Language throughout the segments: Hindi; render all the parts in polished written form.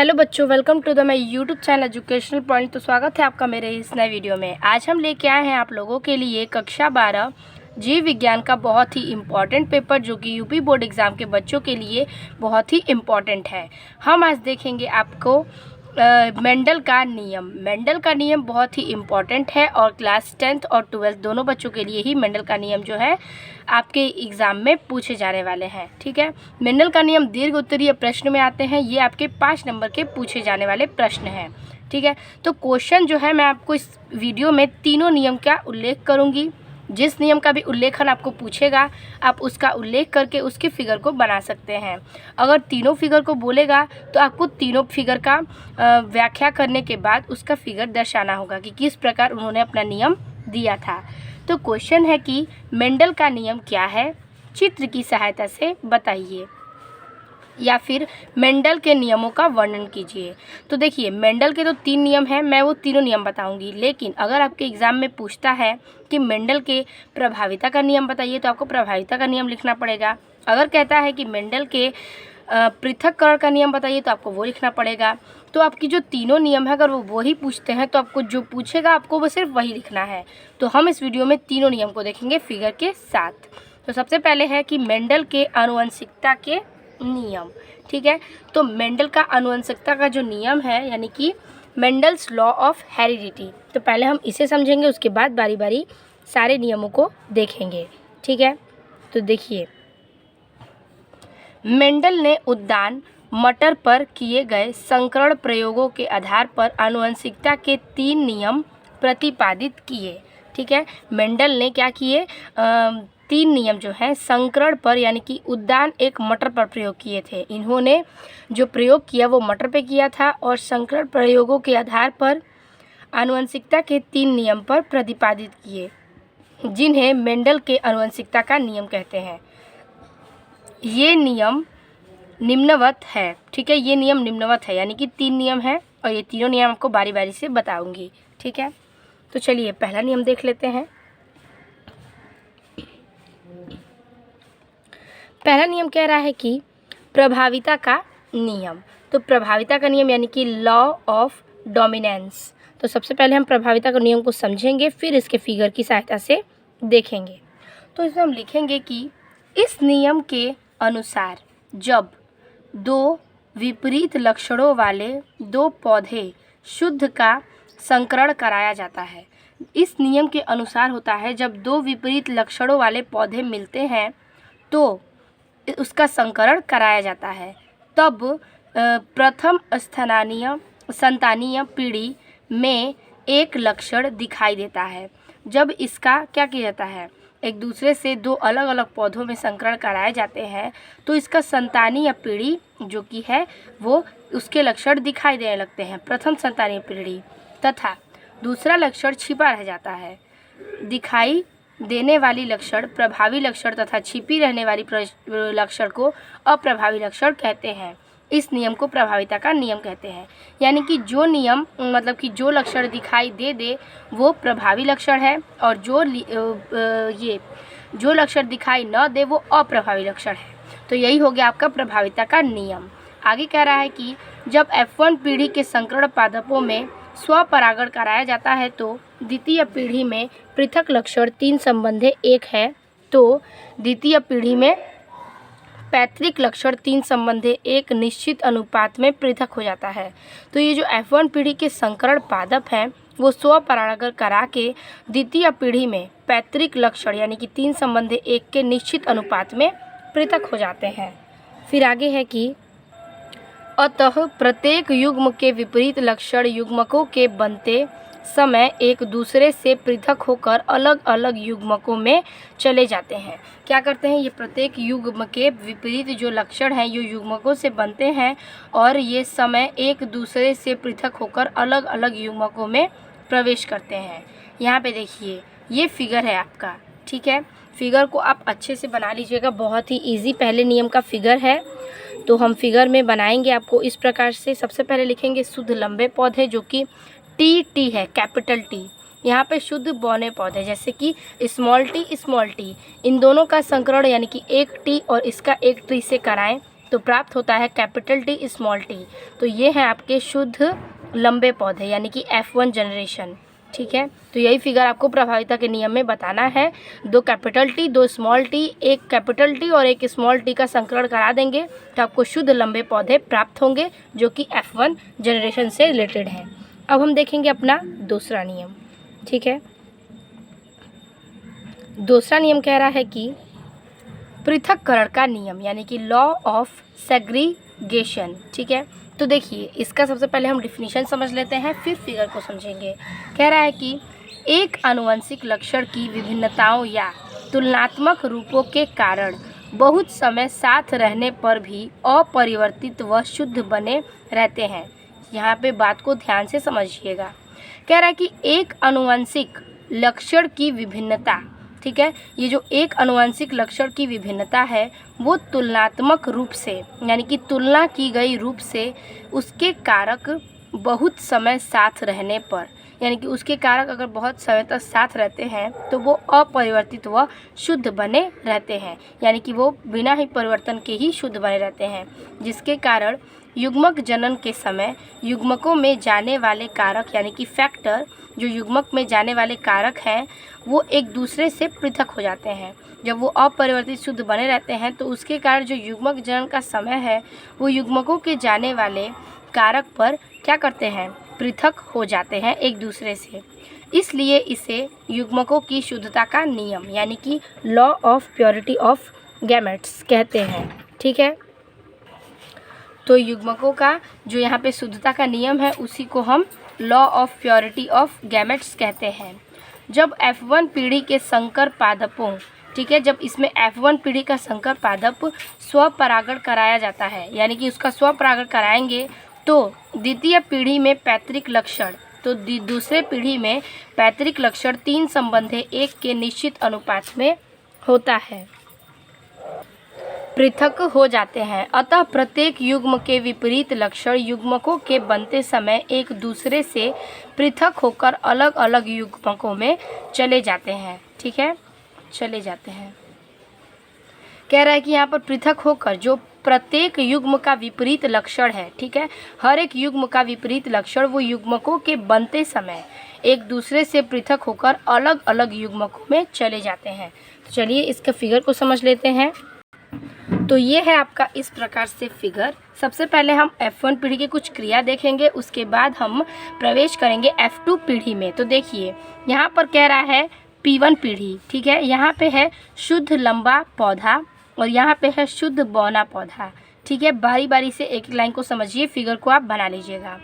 हेलो बच्चों, welcome to the my YouTube channel educational point. तो स्वागत है आपका मेरे इस नए वीडियो में। आज हम लेके आए हैं आप लोगों के लिए कक्षा 12 जीव विज्ञान का बहुत ही इम्पॉर्टेंट पेपर, जो कि यूपी बोर्ड एग्ज़ाम के बच्चों के लिए बहुत ही इम्पॉर्टेंट है। हम आज देखेंगे आपको मेंडल का नियम। मेंडल का नियम बहुत ही इम्पॉर्टेंट है और क्लास 10th और 12th दोनों बच्चों के लिए ही मेंडल का नियम जो है आपके एग्ज़ाम में पूछे जाने वाले हैं। ठीक है, मेंडल का नियम दीर्घ उत्तरीय प्रश्न में आते हैं। ये आपके 5 नंबर के पूछे जाने वाले प्रश्न हैं। ठीक है, तो क्वेश्चन जो है मैं आपको इस वीडियो में तीनों नियम का उल्लेख करूँगी। जिस नियम का भी उल्लेखन आपको पूछेगा, आप उसका उल्लेख करके उसके फिगर को बना सकते हैं। अगर तीनों फिगर को बोलेगा तो आपको तीनों फिगर का व्याख्या करने के बाद उसका फिगर दर्शाना होगा कि किस प्रकार उन्होंने अपना नियम दिया था। तो क्वेश्चन है कि मेंडल का नियम क्या है, चित्र की सहायता से बताइए, या फिर मेंडल के नियमों का वर्णन कीजिए। तो देखिए, मेंडल के तो 3 नियम हैं, मैं वो तीनों नियम बताऊंगी। लेकिन अगर आपके एग्ज़ाम में पूछता है कि मेंडल के प्रभाविता का नियम बताइए, तो आपको प्रभाविता का नियम लिखना पड़ेगा। अगर कहता है कि मेंडल के पृथक्करण का नियम बताइए, तो आपको वो लिखना पड़ेगा। तो आपकी जो तीनों नियम है, अगर वो ही पूछते हैं तो आपको जो पूछेगा आपको वो सिर्फ वही लिखना है। तो हम इस वीडियो में तीनों नियम को देखेंगे फिगर के साथ। तो सबसे पहले है कि मेंडल के आनुवंशिकता के नियम। ठीक है, तो मेंडल का आनुवंशिकता का जो नियम है, यानी कि मेंडल्स लॉ ऑफ हेरिडिटी, तो पहले हम इसे समझेंगे, उसके बाद बारी बारी सारे नियमों को देखेंगे। ठीक है, तो देखिए, मेंडल ने उद्यान मटर पर किए गए संकरण प्रयोगों के आधार पर आनुवंशिकता के 3 नियम प्रतिपादित किए। ठीक है, मेंडल ने क्या किए, 3 नियम जो हैं संकरण पर, यानी कि उद्यान एक मटर पर प्रयोग किए थे। इन्होंने जो प्रयोग किया वो मटर पे किया था और संकरण प्रयोगों के आधार पर आनुवंशिकता के 3 नियम पर प्रतिपादित किए, जिन्हें मेंडल के आनुवंशिकता का नियम कहते हैं। ये नियम निम्नवत है। ठीक है, ये नियम निम्नवत है, यानी कि 3 नियम है और ये तीनों नियम आपको बारी बारी से बताऊंगी। ठीक है, तो चलिए पहला नियम देख लेते हैं। पहला नियम कह रहा है कि प्रभाविता का नियम। तो प्रभाविता का नियम यानी कि लॉ ऑफ डोमिनेंस। तो सबसे पहले हम प्रभाविता के नियम को समझेंगे, फिर इसके फिगर की सहायता से देखेंगे। तो इसमें हम लिखेंगे कि इस नियम के अनुसार जब 2 विपरीत लक्षणों वाले 2 पौधे शुद्ध का संकरण कराया जाता है। इस नियम के अनुसार होता है जब 2 विपरीत लक्षणों वाले पौधे मिलते हैं तो उसका संकरण कराया जाता है। तब प्रथम संतानीय पीढ़ी में एक लक्षण दिखाई देता है। जब इसका क्या किया जाता है, एक दूसरे से 2 अलग अलग पौधों में संकरण कराए जाते हैं तो इसका संतानीय पीढ़ी जो कि है वो उसके लक्षण दिखाई देने लगते हैं, प्रथम संतानीय पीढ़ी, तथा दूसरा लक्षण छिपा रह जाता है। दिखाई देने वाली लक्षण प्रभावी लक्षण तथा छिपी रहने वाली लक्षण को अप्रभावी लक्षण कहते हैं। इस नियम को प्रभाविता का नियम कहते हैं। यानी कि जो नियम मतलब कि जो लक्षण दिखाई दे वो प्रभावी लक्षण है और जो लक्षण दिखाई न दे वो अप्रभावी लक्षण है। तो यही हो गया आपका प्रभाविता का नियम। आगे कह रहा है कि जब F1 पीढ़ी के संकरण पादपों में स्वपरागण कराया जाता है तो द्वितीय पीढ़ी में पृथक लक्षण 3 संबंधी 1 है, तो द्वितीय पीढ़ी में पैतृक लक्षण 3 संबंधी 1 निश्चित अनुपात में पृथक हो जाता है। तो ये जो F1 पीढ़ी के संकरण पादप हैं वो स्वपरागण करा के द्वितीय पीढ़ी में पैतृक लक्षण यानी कि 3 संबंधी 1 के निश्चित अनुपात में पृथक हो जाते हैं। फिर आगे है कि अतः प्रत्येक युग्म के विपरीत लक्षण युग्मकों के बनते समय एक दूसरे से पृथक होकर अलग अलग युग्मकों में चले जाते हैं। क्या करते हैं, ये प्रत्येक युग्म के विपरीत जो लक्षण हैं ये युग्मकों से बनते हैं और ये समय एक दूसरे से पृथक होकर अलग अलग युग्मकों में प्रवेश करते हैं। यहाँ पे देखिए, ये फिगर है आपका। ठीक है, फिगर को आप अच्छे से बना लीजिएगा, बहुत ही ईजी पहले नियम का फिगर है। तो हम फिगर में बनाएंगे आपको इस प्रकार से। सबसे पहले लिखेंगे शुद्ध लंबे पौधे, जो कि टी है, कैपिटल टी। यहाँ पे शुद्ध बौने पौधे जैसे कि स्मॉल टी, इन दोनों का संकरण यानी कि एक टी और इसका एक टी से कराएं तो प्राप्त होता है कैपिटल टी स्मॉल टी। तो ये हैं आपके शुद्ध लंबे पौधे यानी कि F1 जनरेशन। ठीक है, तो यही फिगर आपको प्रभाविता के नियम में बताना है। 2 कैपिटल टी 2 स्मॉल टी, एक कैपिटल टी और एक स्मॉल टी का संकरण करा देंगे तो आपको शुद्ध लंबे पौधे प्राप्त होंगे जो कि F1 जनरेशन से रिलेटेड है। अब हम देखेंगे अपना दूसरा नियम। ठीक है, दूसरा नियम कह रहा है कि पृथक्करण का नियम यानी कि लॉ ऑफ सेग्रीगेशन। ठीक है, तो देखिए इसका सबसे पहले हम डिफिनीशन समझ लेते हैं, फिर फिगर को समझेंगे। कह रहा है कि एक आनुवंशिक लक्षण की विभिन्नताओं या तुलनात्मक रूपों के कारण बहुत समय साथ रहने पर भी अपरिवर्तित व शुद्ध बने रहते हैं। यहाँ पे बात को ध्यान से समझिएगा। कह रहा है कि एक आनुवंशिक लक्षण की विभिन्नता, ठीक है, ये जो एक आनुवंशिक लक्षण की विभिन्नता है वो तुलनात्मक रूप से यानी कि तुलना की गई रूप से उसके कारक बहुत समय साथ रहने पर, यानी कि उसके कारक अगर बहुत समय तक साथ रहते हैं तो वो अपरिवर्तित व शुद्ध बने रहते हैं, यानी कि वो बिना ही परिवर्तन के ही शुद्ध बने रहते हैं, जिसके कारण युग्मक जनन के समय युग्मकों में जाने वाले कारक यानी कि फैक्टर, जो युग्मक में जाने वाले कारक हैं वो एक दूसरे से पृथक हो जाते हैं। जब वो अपरिवर्तित शुद्ध बने रहते हैं तो उसके कारण जो युग्मक जनन का समय है वो युग्मकों के जाने वाले कारक पर क्या करते हैं, पृथक हो जाते हैं एक दूसरे से। इसलिए इसे युग्मकों की शुद्धता का नियम यानी कि law of purity of gametes कहते हैं। ठीक है, तो युग्मकों का जो यहाँ पे शुद्धता का नियम है उसी को हम law of purity of gametes कहते हैं। जब F1 पीढ़ी के संकर पादपों, ठीक है, जब इसमें F1 पीढ़ी का संकर पादप स्वपरागण कराया जाता है यानी कि उसका स्वपरागण कराएंगे तो द्वितीय पीढ़ी में पैतृक लक्षण, तो दूसरे पीढ़ी में पैतृक लक्षण 3 संबंधी 1 के निश्चित अनुपात में होता है, पृथक हो जाते हैं। अतः प्रत्येक युग्म के विपरीत लक्षण युग्मकों के बनते समय एक दूसरे से पृथक होकर अलग अलग युग्मकों में चले जाते हैं। ठीक है, चले जाते हैं। कह रहा है कि यहाँ पर पृथक होकर जो प्रत्येक युग्म का विपरीत लक्षण है, ठीक है, हर एक युग्म का विपरीत लक्षण वो युग्मकों के बनते समय एक दूसरे से पृथक होकर अलग अलग युग्मकों में चले जाते हैं। तो चलिए इसका फिगर को समझ लेते हैं। तो ये है आपका इस प्रकार से फिगर। सबसे पहले हम F1 पीढ़ी की कुछ क्रिया देखेंगे, उसके बाद हम प्रवेश करेंगे F2 पीढ़ी में। तो देखिए यहाँ पर कह रहा है P1 पीढ़ी, ठीक है, यहाँ पे है शुद्ध लंबा पौधा और यहाँ पे है शुद्ध बौना पौधा। ठीक है, बारी बारी से एक लाइन को समझिए, फिगर को आप बना लीजिएगा।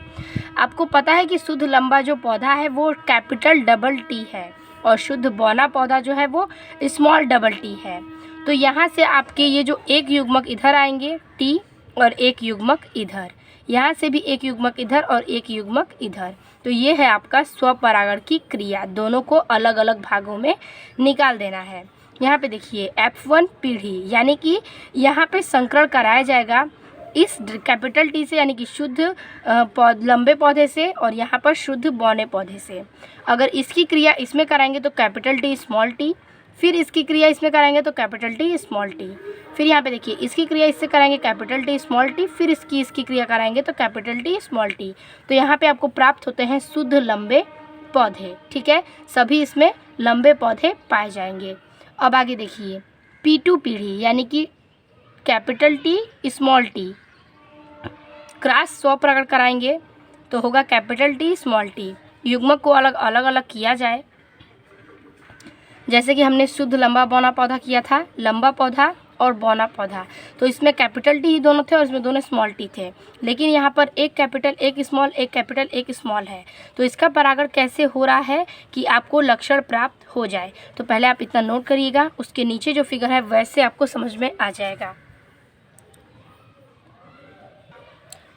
आपको पता है कि शुद्ध लंबा जो पौधा है वो कैपिटल डबल टी है और शुद्ध बौना पौधा जो है वो स्मॉल डबल टी है। तो यहाँ से आपके ये जो एक युग्मक इधर आएंगे टी और एक युग्मक इधर, यहाँ से भी एक युग्मक इधर और एक युग्मक इधर। तो ये है आपका स्वपरागण की क्रिया, दोनों को अलग अलग भागों में निकाल देना है। यहाँ पे देखिए F1 पीढ़ी यानी कि यहाँ पे संकरण कराया जाएगा इस कैपिटल टी से यानी कि शुद्ध लंबे पौधे से और यहाँ पर शुद्ध बौने पौधे से। अगर इसकी क्रिया इसमें कराएंगे तो कैपिटल टी स्मॉल टी, फिर इसकी क्रिया इसमें कराएंगे तो कैपिटल टी स्मॉल टी, फिर यहाँ पे देखिए इसकी क्रिया इससे कराएंगे कैपिटल टी स्मॉल टी, फिर इसकी क्रिया कराएंगे तो कैपिटल टी स्मॉल टी। तो यहाँ पे आपको प्राप्त होते हैं शुद्ध लंबे पौधे। ठीक है, सभी इसमें लंबे पौधे पाए जाएंगे। अब आगे देखिए P2 पीढ़ी यानी कि capital T small T, cross स्वपरागण कराएंगे तो होगा कैपिटल टी स्मॉल टी। युग्मक को अलग अलग किया जाए, जैसे कि हमने शुद्ध लंबा बौना पौधा किया था, लंबा पौधा और बौना पौधा, तो इसमें कैपिटल टी ही दोनों थे और इसमें दोनों स्मॉल टी थे, लेकिन यहाँ पर एक कैपिटल एक स्मॉल, एक कैपिटल एक स्मॉल है। तो इसका परागण कैसे हो रहा है कि आपको लक्षण प्राप्त हो जाए, तो पहले आप इतना नोट करिएगा, उसके नीचे जो फिगर है वैसे आपको समझ में आ जाएगा।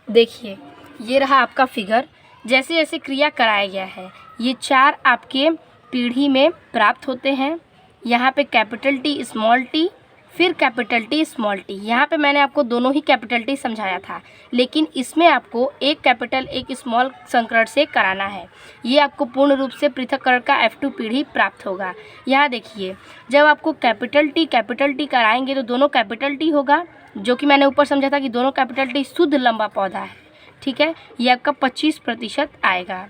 देखिए ये रहा आपका फिगर, जैसे जैसे क्रिया कराया गया है ये 4 आपके पीढ़ी में प्राप्त होते हैं। यहाँ पे कैपिटल टी स्मॉल टी, फिर कैपिटल टी स्मॉल टी। यहाँ पे मैंने आपको दोनों ही कैपिटल टी समझाया था, लेकिन इसमें आपको एक कैपिटल एक स्मॉल संकरण से कराना है। ये आपको पूर्ण रूप से पृथक्करण का F2 पीढ़ी प्राप्त होगा। यहाँ देखिए, जब आपको कैपिटल टी कराएंगे तो दोनों कैपिटल टी होगा, जो कि मैंने ऊपर समझा था कि दोनों कैपिटल टी शुद्ध लंबा पौधा है। ठीक है, ये आपका 25% आएगा।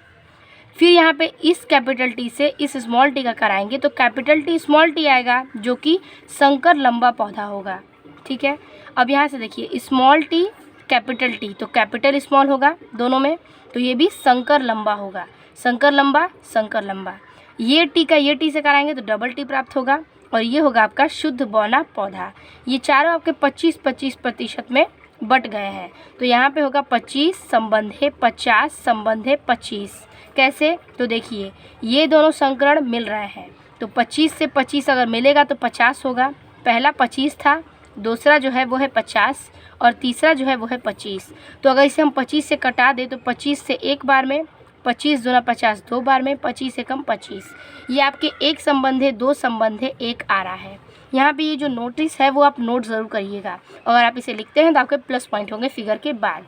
फिर यहाँ पे इस कैपिटल टी से इस स्मॉल टी का कराएंगे तो कैपिटल टी स्मॉल टी आएगा, जो कि संकर लंबा पौधा होगा। ठीक है, अब यहाँ से देखिए, स्मॉल टी कैपिटल टी, तो कैपिटल स्मॉल होगा दोनों में, तो ये भी संकर लंबा होगा। संकर लंबा ये टी का ये टी से कराएंगे तो डबल टी प्राप्त होगा, और ये होगा आपका शुद्ध बौना पौधा। ये चारों आपके 25% में बट गए हैं, तो यहाँ पे होगा 25 संबंधे 50 संबंधे 25। कैसे? तो देखिए, ये दोनों संकरण मिल रहे हैं, तो 25 से 25 अगर मिलेगा तो 50 होगा। पहला 25 था, दूसरा जो है वो है 50, और तीसरा जो है वो है 25। तो अगर इसे हम 25 से कटा दें तो 25 से एक बार में, 25 दूना 50 दो बार में, 25 से कम 25। ये आपके एक संबंधे दो संबंधे एक आ रहा है। यहाँ पे ये जो नोटिस है वो आप नोट ज़रूर करिएगा। अगर आप इसे लिखते हैं तो आपके प्लस पॉइंट होंगे फिगर के बाद।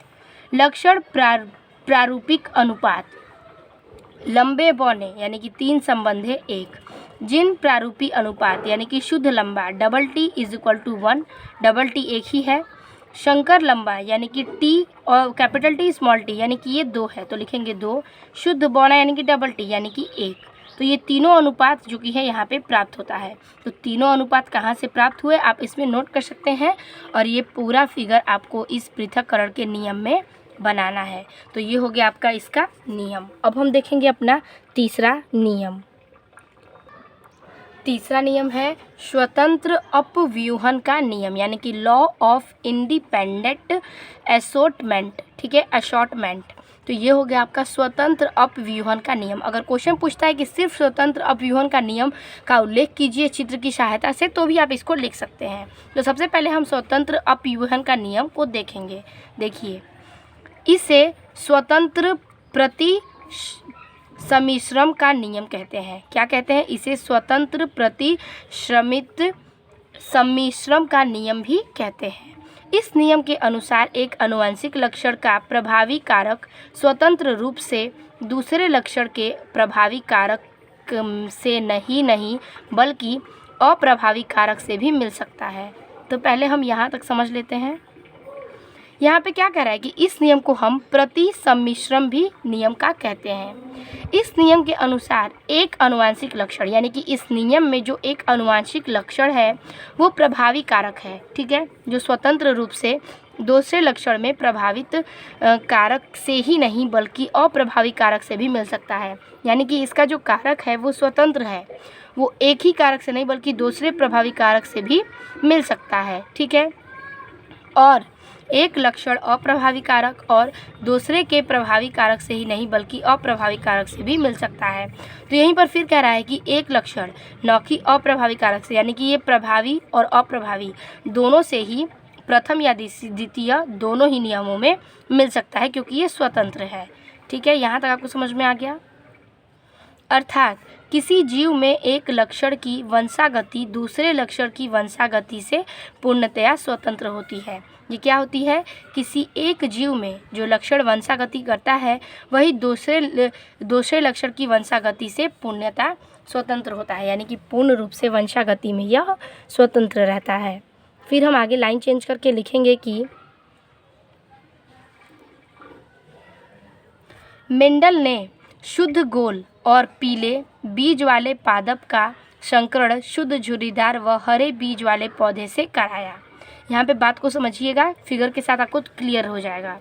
लक्षण प्रारूपिक अनुपात, लंबे बौने यानी कि 3 संबंधे 1। जिन प्रारूपी अनुपात यानी कि शुद्ध लंबा double T is equal to 1, double T एक ही है। शंकर लंबा यानी कि टी और कैपिटल टी स्मॉल टी यानी कि ये 2 है तो लिखेंगे 2। शुद्ध बौना यानी कि डबल टी यानी कि 1। तो ये तीनों अनुपात जो कि है यहाँ पे प्राप्त होता है। तो तीनों अनुपात कहाँ से प्राप्त हुए आप इसमें नोट कर सकते हैं, और ये पूरा फिगर आपको इस पृथक्करण के नियम में बनाना है। तो ये हो गया आपका इसका नियम। अब हम देखेंगे अपना तीसरा नियम। तीसरा नियम है स्वतंत्र अपव्यूहन का नियम, यानी कि लॉ ऑफ इंडिपेंडेंट असॉर्टमेंट। ठीक है, असॉर्टमेंट। तो ये हो गया आपका स्वतंत्र अपव्यूहन का नियम। अगर क्वेश्चन पूछता है कि सिर्फ स्वतंत्र अपव्यूहन का नियम का उल्लेख कीजिए चित्र की सहायता से, तो भी आप इसको लिख सकते हैं। तो सबसे पहले हम स्वतंत्र अपव्यूहन का नियम को देखेंगे। देखिए, इसे स्वतंत्र प्रति सम्मिश्रण का नियम कहते हैं। क्या कहते हैं? इसे स्वतंत्र प्रति सम्मिश्रण का नियम भी कहते हैं। इस नियम के अनुसार एक आनुवंशिक लक्षण का प्रभावी कारक स्वतंत्र रूप से दूसरे लक्षण के प्रभावी कारक से नहीं बल्कि अप्रभावी कारक से भी मिल सकता है। तो पहले हम यहाँ तक समझ लेते हैं। यहाँ पे क्या कह रहा है कि इस नियम को हम प्रति सम्मिश्रण भी नियम का कहते हैं। इस नियम के अनुसार एक आनुवंशिक लक्षण, यानी कि इस नियम में जो एक आनुवंशिक लक्षण है वो प्रभावी कारक है। ठीक है, जो स्वतंत्र रूप से दूसरे लक्षण में प्रभावित कारक से ही नहीं बल्कि अप्रभावी कारक से भी मिल सकता है। यानी कि इसका जो कारक है वो स्वतंत्र है, वो एक ही कारक से नहीं बल्कि दूसरे प्रभावी कारक से भी मिल सकता है। ठीक है, और एक लक्षण अप्रभावी कारक और दूसरे के प्रभावी कारक से ही नहीं बल्कि अप्रभावी कारक से भी मिल सकता है। तो यहीं पर फिर कह रहा है कि एक लक्षण न कि अप्रभावी कारक से, यानी कि ये प्रभावी और अप्रभावी दोनों से ही प्रथम या द्वितीय दोनों ही नियमों में मिल सकता है, क्योंकि ये स्वतंत्र है। ठीक है, यहाँ तक आपको समझ में आ गया। अर्थात किसी जीव में एक लक्षण की वंशागति दूसरे लक्षण की वंशागति से पूर्णतया स्वतंत्र होती है। ये क्या होती है? किसी एक जीव में जो लक्षण वंशागति करता है वही दूसरे लक्षण की वंशागति से पूर्णतः स्वतंत्र होता है, यानी कि पूर्ण रूप से वंशागति में यह स्वतंत्र रहता है। फिर हम आगे लाइन चेंज करके लिखेंगे कि मेंडल ने शुद्ध गोल और पीले बीज वाले पादप का संकरण शुद्ध झुर्रीदार व हरे बीज वाले पौधे से कराया। यहाँ पे बात को समझिएगा, फिगर के साथ आपको क्लियर हो जाएगा।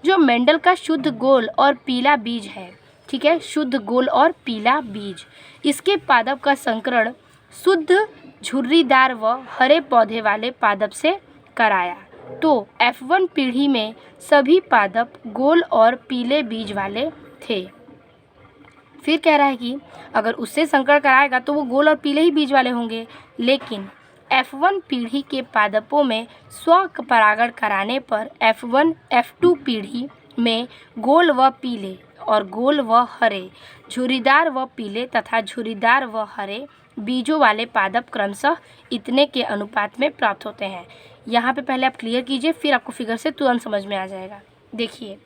जो मेंडल का शुद्ध गोल और पीला बीज है, ठीक है, शुद्ध गोल और पीला बीज, इसके पादप का संकरण शुद्ध झुर्रीदार व हरे पौधे वाले पादप से कराया। तो F1 पीढ़ी में सभी पादप गोल और पीले बीज वाले थे। फिर कह रहा है कि अगर उससे संकरण कराएगा तो वो गोल और पीले ही बीज वाले होंगे, लेकिन F1 पीढ़ी के पादपों में स्वपरागण कराने पर F1 F2 पीढ़ी में गोल व पीले और गोल व हरे, झुर्रीदार व पीले तथा झुर्रीदार व हरे बीजों वाले पादप क्रमशः इतने के अनुपात में प्राप्त होते हैं। यहाँ पे पहले आप क्लियर कीजिए, फिर आपको फिगर से तुरंत समझ में आ जाएगा। देखिए,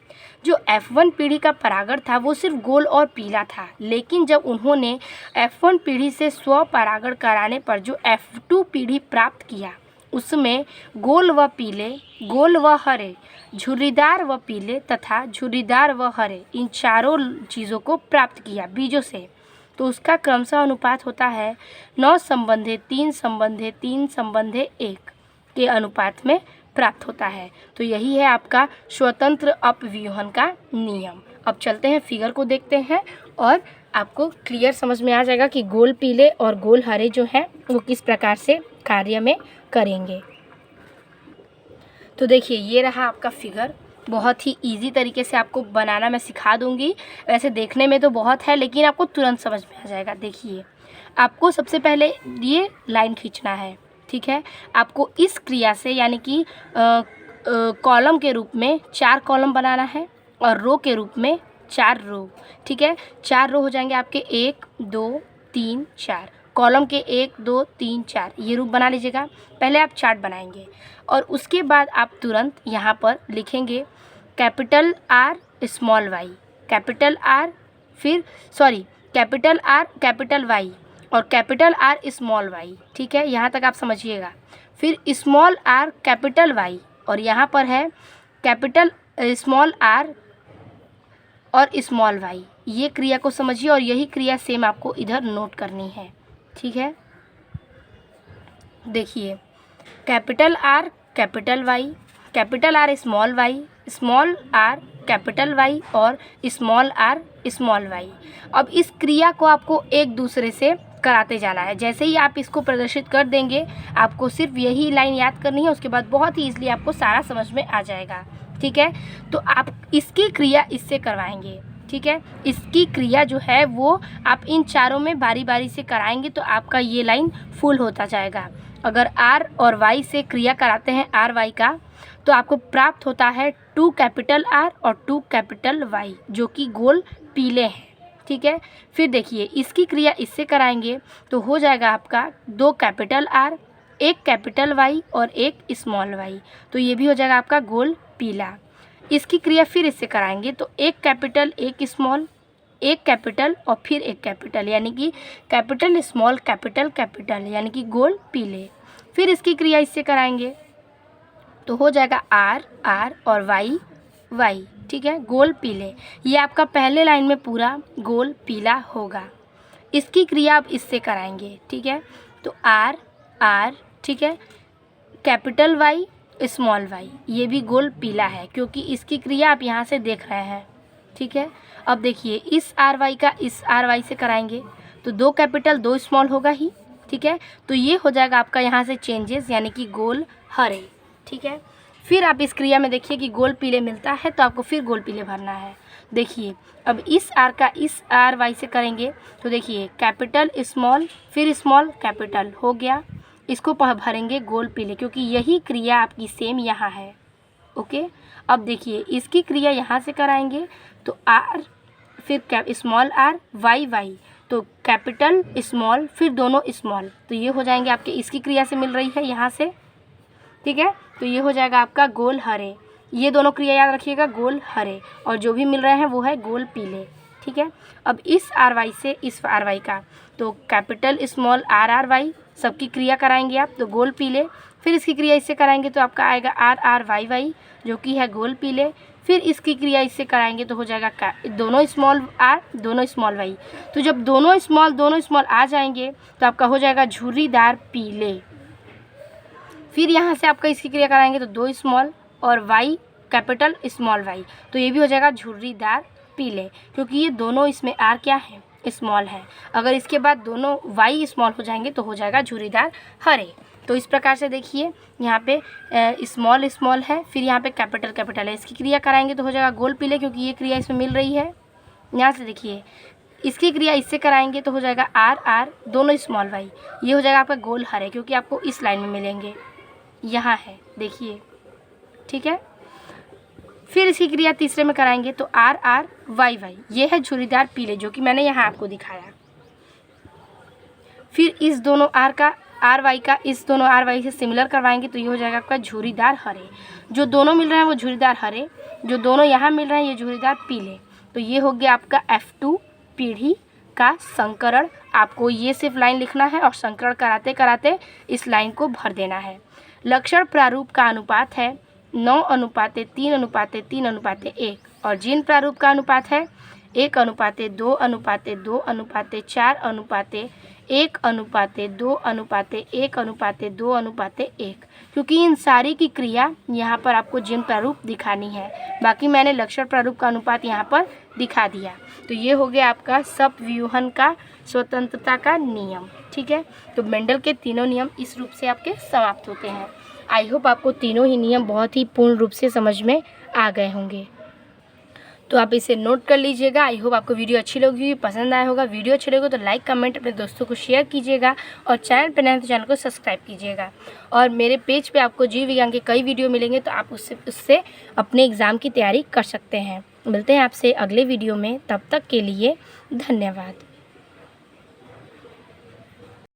जो F1 पीढ़ी का परागण था वो सिर्फ गोल और पीला था, लेकिन जब उन्होंने F1 पीढ़ी से स्वपरागण कराने पर जो F2 पीढ़ी प्राप्त किया उसमें गोल व पीले, गोल व हरे, झुर्रीदार व पीले तथा झुर्रीदार व हरे, इन चारों चीज़ों को प्राप्त किया बीजों से। तो उसका क्रमशः अनुपात होता है 9 संबंधे 3 संबंधे 3 संबंधे 1 के अनुपात में प्राप्त होता है। तो यही है आपका स्वतंत्र अपव्यूहन का नियम। अब चलते हैं फिगर को देखते हैं और आपको क्लियर समझ में आ जाएगा कि गोल पीले और गोल हरे जो हैं वो किस प्रकार से कार्य में करेंगे। तो देखिए, ये रहा आपका फिगर। बहुत ही इजी तरीके से आपको बनाना मैं सिखा दूंगी। वैसे देखने में तो बहुत है, लेकिन आपको तुरंत समझ में आ जाएगा। देखिए, आपको सबसे पहले ये लाइन खींचना है, ठीक है। आपको इस क्रिया से यानी कि कॉलम के रूप में 4 कॉलम बनाना है और रो के रूप में 4 रो, ठीक है। 4 रो हो जाएंगे आपके 1 2 3 4 कॉलम के 1 2 3 4 ये रूप बना लीजिएगा। पहले आप चार्ट बनाएंगे और उसके बाद आप तुरंत यहाँ पर लिखेंगे capital R small y, capital R, फिर कैपिटल R कैपिटल Y और कैपिटल R स्मॉल y, ठीक है। यहाँ तक आप समझिएगा। फिर स्मॉल r कैपिटल Y और यहाँ पर है कैपिटल स्मॉल r और स्मॉल y। ये क्रिया को समझिए और यही क्रिया सेम आपको इधर नोट करनी है, ठीक है। देखिए, capital R capital Y, capital R small y, small r capital Y और स्मॉल r स्मॉल y। अब इस क्रिया को आपको एक दूसरे से कराते जाना है। जैसे ही आप इसको प्रदर्शित कर देंगे, आपको सिर्फ यही लाइन याद करनी है, उसके बाद बहुत ही ईजिली आपको सारा समझ में आ जाएगा, ठीक है। तो आप इसकी क्रिया इससे करवाएंगे, ठीक है। इसकी क्रिया जो है वो आप इन चारों में बारी बारी से कराएंगे तो आपका ये लाइन फुल होता जाएगा। अगर R और Y से क्रिया कराते हैं RY का, तो आपको प्राप्त होता है 2 कैपिटल R और 2 कैपिटल Y जो कि गोल पीले हैं, ठीक है। फिर देखिए, इसकी क्रिया इससे कराएंगे तो हो जाएगा आपका 2 कैपिटल R, 1 कैपिटल Y और 1 स्मॉल y। तो ये भी हो जाएगा आपका गोल पीला। इसकी क्रिया फिर इससे कराएंगे तो 1 कैपिटल 1 स्मॉल, 1 कैपिटल और फिर 1 कैपिटल, यानी कि कैपिटल स्मॉल कैपिटल कैपिटल, यानी कि गोल पीले। फिर इसकी क्रिया इससे कराएंगे तो हो जाएगा R R और Y Y, ठीक है, गोल पीले। ये आपका पहले लाइन में पूरा गोल पीला होगा। इसकी क्रिया आप इससे कराएंगे, ठीक है। तो R R, ठीक है, कैपिटल Y स्मॉल y, ये भी गोल पीला है क्योंकि इसकी क्रिया आप यहाँ से देख रहे हैं, ठीक है। अब देखिए, इस RY का इस RY से कराएंगे तो 2 कैपिटल 2 स्मॉल होगा ही, ठीक है। तो ये हो जाएगा आपका यहाँ से चेंजेस, यानी कि गोल हरे, ठीक है। फिर आप इस क्रिया में देखिए कि गोल पीले मिलता है तो आपको फिर गोल पीले भरना है। देखिए, अब इस R का इस RY से करेंगे तो देखिए कैपिटल स्मॉल फिर स्मॉल कैपिटल हो गया। इसको भरेंगे गोल पीले क्योंकि यही क्रिया आपकी सेम यहाँ है, ओके। अब देखिए, इसकी क्रिया यहाँ से कराएंगे तो R फिर स्मॉल r Y Y, तो कैपिटल स्मॉल फिर दोनों स्मॉल, तो ये हो जाएंगे आपके, इसकी क्रिया से मिल रही है यहाँ से, ठीक है। तो ये हो जाएगा आपका गोल हरे। ये दोनों क्रिया याद रखिएगा, गोल हरे, और जो भी मिल रहे हैं वो है गोल पीले, ठीक है। अब इस RY से इस RY का तो कैपिटल स्मॉल RY सबकी क्रिया कराएंगे आप तो गोल पीले। फिर इसकी क्रिया इससे कराएंगे तो आपका आएगा RY Y जो कि है गोल पीले। फिर इसकी क्रिया इससे कराएंगे तो हो जाएगा दोनों स्मॉल R दोनों स्मॉल Y। तो जब दोनों स्मॉल आ जाएंगे तो आपका हो जाएगा झुर्रीदार पीले। फिर यहाँ से आपका इसकी क्रिया कराएंगे तो 2 स्मॉल और Y कैपिटल स्मॉल y, तो ये भी हो जाएगा झुर्रीदार पीले क्योंकि ये दोनों इसमें R क्या है, स्मॉल है। अगर इसके बाद दोनों Y स्मॉल हो जाएंगे तो हो जाएगा झुर्रीदार हरे। तो इस प्रकार से देखिए, यहाँ पे स्मॉल स्मॉल है, फिर यहाँ पे कैपिटल कैपिटल है, इसकी क्रिया कराएंगे तो हो जाएगा गोल पीले क्योंकि ये क्रिया इसमें मिल रही है। यहाँ से देखिए, इसकी क्रिया इससे कराएंगे तो हो जाएगा R R दोनों स्मॉल y, ये हो जाएगा आपका गोल हरे क्योंकि आपको इस लाइन में मिलेंगे, यहाँ है देखिए, ठीक है। फिर इसकी क्रिया तीसरे में कराएंगे तो R R Y Y, ये है झुर्रीदार पीले जो कि मैंने यहाँ आपको दिखाया। फिर इस दोनों आर वाई का इस दोनों आर वाई से सिमिलर करवाएंगे तो ये हो जाएगा आपका झुर्रीदार हरे। जो दोनों मिल रहे हैं वो झुर्रीदार हरे, जो दोनों यहाँ मिल रहे हैं ये झुर्रीदार पीले। तो ये हो गया आपका F2 पीढ़ी का संकरण। आपको ये सिर्फ लाइन लिखना है और संकरण कराते कराते इस लाइन को भर देना है। लक्षण प्रारूप का अनुपात है 9:3:3:3:1 और जीन प्रारूप का अनुपात है 1:2:4:1:1:2:1:1 क्योंकि इन सारी की क्रिया यहाँ पर आपको जीन प्रारूप दिखानी है। बाकी मैंने लक्षण प्रारूप का अनुपात यहाँ पर दिखा दिया। तो ये हो गया आपका सबव्यूहन का स्वतंत्रता का नियम। ठीक है, तो मेंडल के तीनों नियम इस रूप से आपके समाप्त होते हैं। आई होप आपको तीनों ही नियम बहुत ही पूर्ण रूप से समझ में आ गए होंगे। तो आप इसे नोट कर लीजिएगा। आई होप आपको वीडियो अच्छी लगी, पसंद आया होगा। वीडियो अच्छी लगे तो लाइक कमेंट अपने दोस्तों को शेयर कीजिएगा और चैनल पर नए हैं तो चैनल को सब्सक्राइब कीजिएगा। और मेरे पेज पे आपको जीव विज्ञान के कई वीडियो मिलेंगे, तो आप उससे अपने एग्ज़ाम की तैयारी कर सकते हैं। मिलते हैं आपसे अगले वीडियो में, तब तक के लिए धन्यवाद।